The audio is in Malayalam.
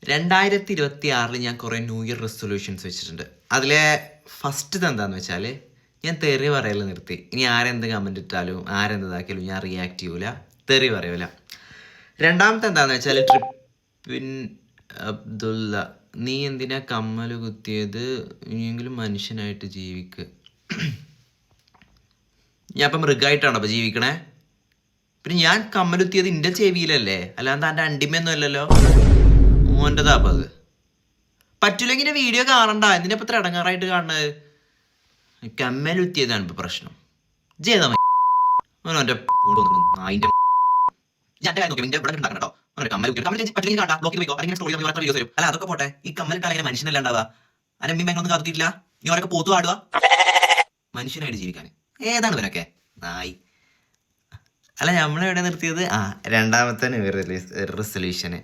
2026 ഞാൻ കുറേ ന്യൂ ഇയർ റെസൊല്യൂഷൻസ് വെച്ചിട്ടുണ്ട്. അതിലെ ഫസ്റ്റ് എന്താണെന്ന് വെച്ചാൽ ഞാൻ തെറി പറയൽ നിർത്തി. ഇനി ആരെന്ത് കമൻ്റ് ഇട്ടാലും ആരെന്താക്കിയാലും ഞാൻ റിയാക്ട് ചെയ്യൂല, തെറി പറയൂല. രണ്ടാമത്തെ എന്താണെന്ന് വെച്ചാൽ ട്രിപ്പിൻ അബ്ദുള്ള, നീ എന്തിനാ കമ്മൽ കുത്തിയത്, ഇനിയെങ്കിലും മനുഷ്യനായിട്ട് ജീവിക്ക്. ഞാൻ ഇപ്പം മൃഗമായിട്ടാണോ അപ്പം ജീവിക്കണേ? പിന്നെ ഞാൻ കമ്മലുത്തിയത് എൻ്റെ ചെവിയിലല്ലേ, അല്ലാണ്ട് എൻ്റെ അണ്ടിമയൊന്നും അല്ലല്ലോ. മോൻ്റെതാ അപ്പം അത്. പറ്റില്ലെങ്കിൽ വീഡിയോ കാണണ്ട, എന്തിനാ ഇത്ര ഇടങ്ങാറായിട്ട് കാണുന്നത്? കമ്മലുത്തിയതാണ് ഇപ്പം പ്രശ്നം. ചെയ്താ അവൻ്റെ അതിൻ്റെ അല്ല അതൊക്കെ പോട്ടെ, ഈ കമ്മലിട്ടാൽ അങ്ങനെ മനുഷ്യനല്ലാണ്ടാവുക. അതിന്റെ അമ്മയും ഒന്നും കാത്തിട്ടില്ല, നീ ഓരൊക്കെ പോത്തു പാടുക മനുഷ്യനായിട്ട് ജീവിക്കാൻ. ഏതാണ് ഇവരൊക്കെ നായി? അല്ല നമ്മളെവിടെ നിർത്തിയത്? രണ്ടാമത്തെ ന്യൂ ഇയർ റെസൊല്യൂഷന്